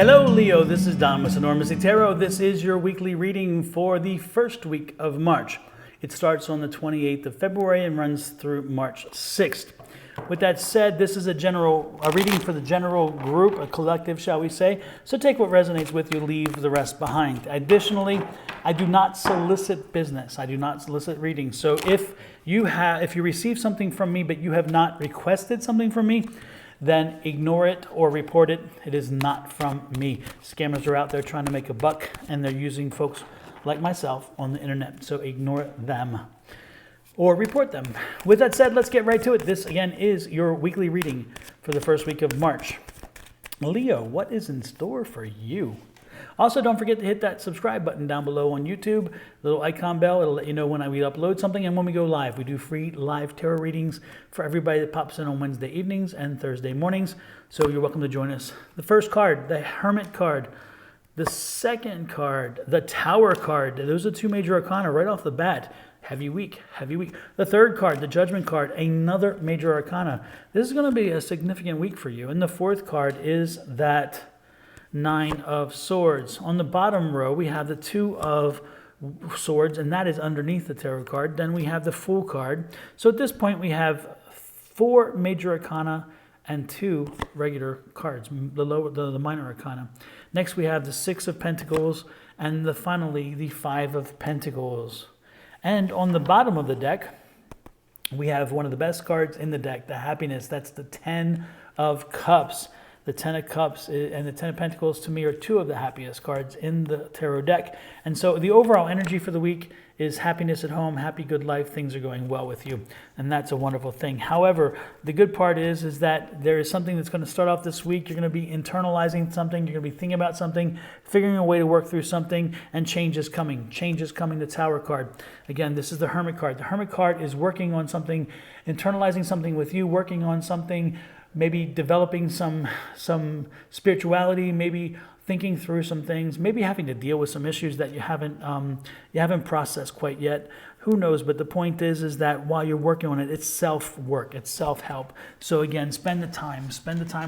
Hello Leo, this is Don with Sonoran Mystic Tarot. This is your weekly reading for the first week of March. It starts on the 28th of February and runs through March 6th. With that said, this is a reading for the general group, a collective, shall we say. So take what resonates with you, leave the rest behind. Additionally, I do not solicit business. I do not solicit readings. So if you receive something from me, but you have not requested something from me, then ignore it or report it. It is not from me. Scammers are out there trying to make a buck, and they're using folks like myself on the internet. So ignore them or report them. With that said, let's get right to it. This, again, is your weekly reading for the first week of March. Leo, what is in store for you? Also, don't forget to hit that subscribe button down below on YouTube, little icon bell. It'll let you know when we upload something and when we go live. We do free live tarot readings for everybody that pops in on Wednesday evenings and Thursday mornings. So you're welcome to join us. The first card, the Hermit card. The second card, the Tower card. Those are two major arcana right off the bat. Heavy week, heavy week. The third card, the Judgment card, another major arcana. This is going to be a significant week for you. And the fourth card is that Nine of Swords. On the bottom row, we have the Two of Swords, and that is underneath the tarot card. Then we have the Fool card. So at this point, we have four major arcana and two regular cards, the minor arcana. Next, we have the Six of Pentacles, and finally, the Five of Pentacles. And on the bottom of the deck, we have one of the best cards in the deck, the Happiness. That's the Ten of Cups. The Ten of Cups and the Ten of Pentacles, to me, are two of the happiest cards in the tarot deck. And so the overall energy for the week is happiness at home, happy, good life, things are going well with you. And that's a wonderful thing. However, the good part is that there is something that's going to start off this week. You're going to be internalizing something. You're going to be thinking about something, figuring a way to work through something, and change is coming. Change is coming, the Tower card. Again, this is the Hermit card. The Hermit card is working on something, internalizing something with you, working on something, maybe developing some spirituality, maybe thinking through some things, maybe having to deal with some issues that you haven't processed quite yet. Who knows? But the point is that while you're working on it, it's self-work, it's self-help. So again, spend the time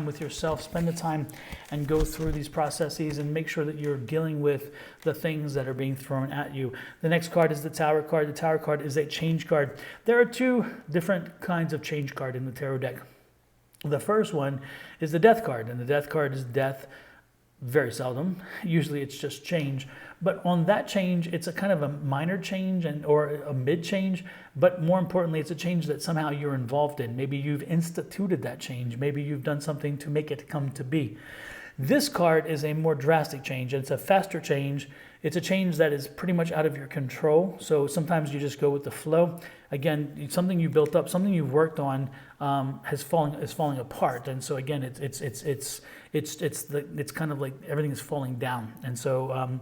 with yourself, spend the time and go through these processes and make sure that you're dealing with the things that are being thrown at you. The next card is the Tower card. The Tower card is a change card. There are two different kinds of change card in the tarot deck. The first one is the Death card, and the Death card is death. Very seldom. Usually it's just change. But on that change, it's a kind of a minor change or a mid change, but more importantly, it's a change that somehow you're involved in. Maybe you've instituted that change. Maybe you've done something to make it come to be. This card is a more drastic change. It's a faster change. It's a change that is pretty much out of your control. So sometimes you just go with the flow. Again, something you built up, something you've worked on is falling apart. And so again, it's kind of like everything is falling down. And so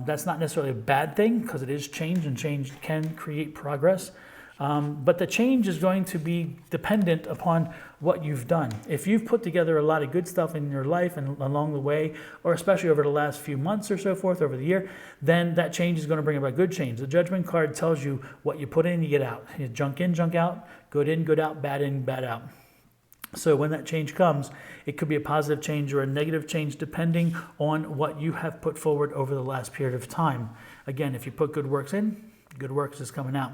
that's not necessarily a bad thing because it is change, and change can create progress. But the change is going to be dependent upon what you've done. If you've put together a lot of good stuff in your life and along the way, or especially over the last few months or so forth over the year, then that change is going to bring about good change. The Judgment card tells you what you put in, you get out. You junk in, junk out, good in, good out, bad in, bad out. So when that change comes, it could be a positive change or a negative change depending on what you have put forward over the last period of time. Again, if you put good works in, good works is coming out.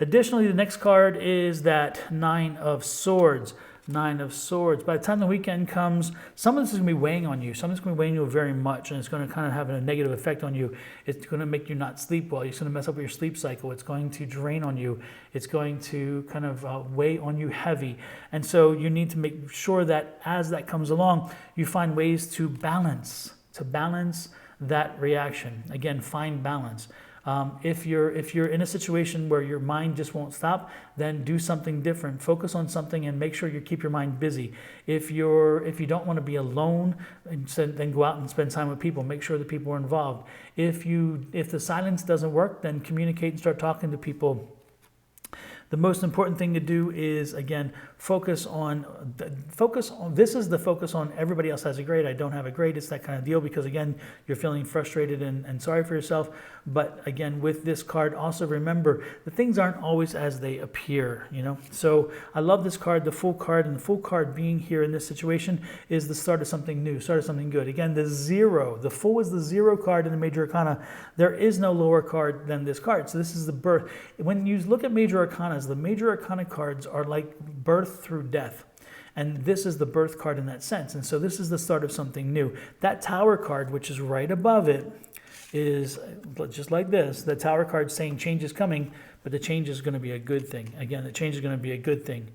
Additionally, the next card is that Nine of Swords. Nine of Swords. By the time the weekend comes, some of this is going to be weighing on you. Some of this is going to be weighing on you very much, and it's going to kind of have a negative effect on you. It's going to make you not sleep well. It's going to mess up your sleep cycle. It's going to drain on you. It's going to kind of weigh on you heavy. And so you need to make sure that as that comes along, you find ways to balance that reaction. Again, find balance. If you're in a situation where your mind just won't stop, then do something different. Focus on something and make sure you keep your mind busy. If you don't want to be alone, then go out and spend time with people. Make sure that people are involved. If the silence doesn't work, then communicate and start talking to people. The most important thing to do is, again, focus on, this is the focus on everybody else has a grade, I don't have a grade. It's that kind of deal because, again, you're feeling frustrated and sorry for yourself. But again, with this card, also remember that things aren't always as they appear, you know. So I love this card, the Fool card, and the Fool card being here in this situation is the start of something new, start of something good. Again, the zero, the Fool is the zero card in the Major Arcana. There is no lower card than this card. So this is the birth. When you look at Major Arcanas, the Major Arcana cards are like birth through death. And this is the birth card in that sense. And so this is the start of something new. That Tower card, which is right above it, is just like this. The Tower card saying change is coming, but the change is going to be a good thing. Again, the change is going to be a good thing.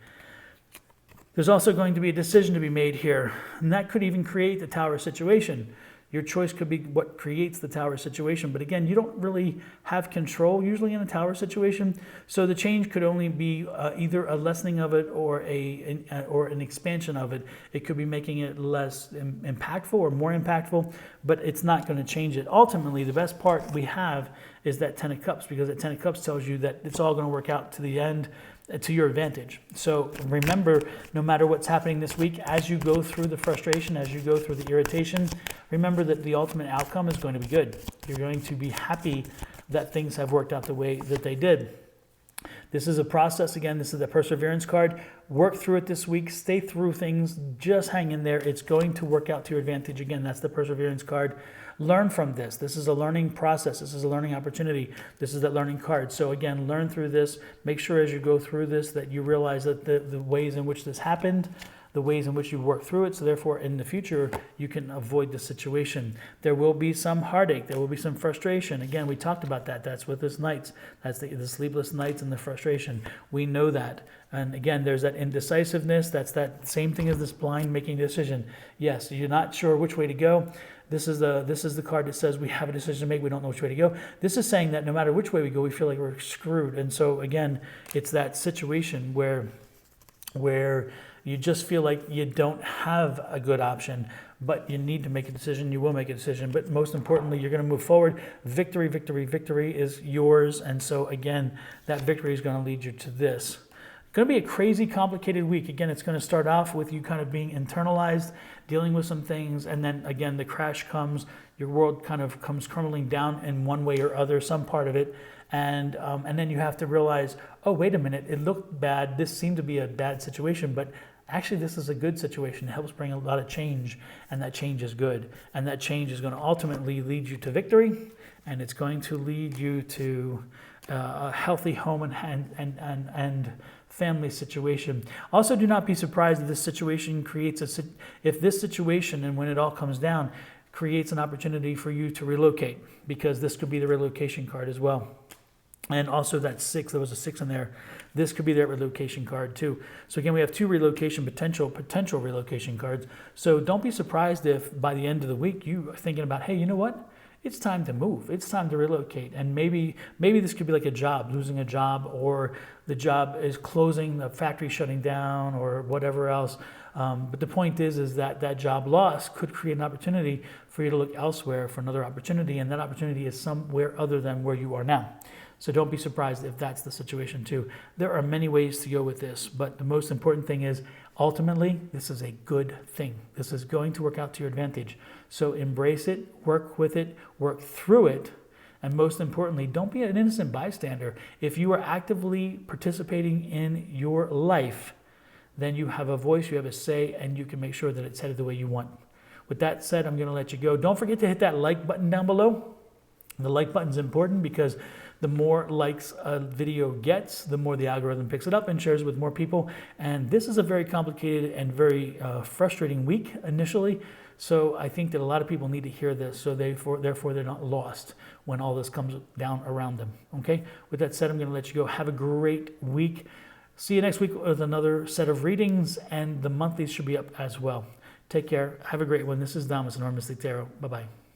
There's also going to be a decision to be made here, and that could even create the Tower situation. Your choice could be what creates the Tower situation. But again, you don't really have control usually in a Tower situation. So the change could only be either a lessening of it or an expansion of it. It could be making it less impactful or more impactful, but it's not going to change it. Ultimately, the best part we have is that 10 of Cups, because that 10 of Cups tells you that it's all going to work out to the end, to your advantage. So remember, no matter what's happening this week, as you go through the frustration, as you go through the irritation, remember that the ultimate outcome is going to be good. You're going to be happy that things have worked out the way that they did. This is a process. Again, this is the Perseverance card. Work through it this week. Stay through things. Just hang in there. It's going to work out to your advantage. Again, that's the Perseverance card. Learn from this. This is a learning process. This is a learning opportunity. This is that learning card. So again, learn through this. Make sure as you go through this that you realize that the ways in which this happened, the ways in which you work through it, so therefore in the future you can avoid the situation. There will be some heartache. There will be some frustration. Again, we talked about that. That's with this nights. That's the sleepless nights and the frustration. We know that. And again, there's that indecisiveness. That's that same thing as this blind making a decision. Yes, you're not sure which way to go. This is the card that says we have a decision to make. We don't know which way to go. This is saying that no matter which way we go, we feel like we're screwed. And so again, it's that situation where you just feel like you don't have a good option, but you need to make a decision. You will make a decision. But most importantly, you're going to move forward. Victory, victory, victory is yours. And so again, that victory is going to lead you to this. It's going to be a crazy, complicated week. Again, it's going to start off with you kind of being internalized, dealing with some things, and then again, the crash comes. Your world kind of comes crumbling down in one way or other, some part of it. And then you have to realize, oh, wait a minute, it looked bad. This seemed to be a bad situation, but actually this is a good situation. It helps bring a lot of change, and that change is good. And that change is going to ultimately lead you to victory, and it's going to lead you to a healthy home and family situation. Also, do not be surprised if this situation if this situation, and when it all comes down, creates an opportunity for you to relocate, because this could be the relocation card as well. And also that 6, there was a 6 in there. This could be that relocation card too. So again, we have 2 relocation potential relocation cards. So don't be surprised if by the end of the week you are thinking about, hey, you know what? It's time to move. It's time to relocate. And maybe this could be like a job, losing a job, or the job is closing, the factory shutting down, or whatever else. But the point is that that job loss could create an opportunity for you to look elsewhere for another opportunity, and that opportunity is somewhere other than where you are now. So don't be surprised if that's the situation too. There are many ways to go with this, but the most important thing is ultimately this is a good thing. This is going to work out to your advantage. So embrace it, work with it, work through it, and most importantly, don't be an innocent bystander. If you are actively participating in your life, then you have a voice, you have a say, and you can make sure that it's headed the way you want. With that said, I'm going to let you go. Don't forget to hit that like button down below. The like button is important because the more likes a video gets, the more the algorithm picks it up and shares with more people. And this is a very complicated and very frustrating week initially. So I think that a lot of people need to hear this, so therefore they're not lost when all this comes down around them. Okay? With that said, I'm going to let you go. Have a great week. See you next week with another set of readings, and the monthlies should be up as well. Take care. Have a great one. This is Sonoran Mystic Tarot. Bye-bye.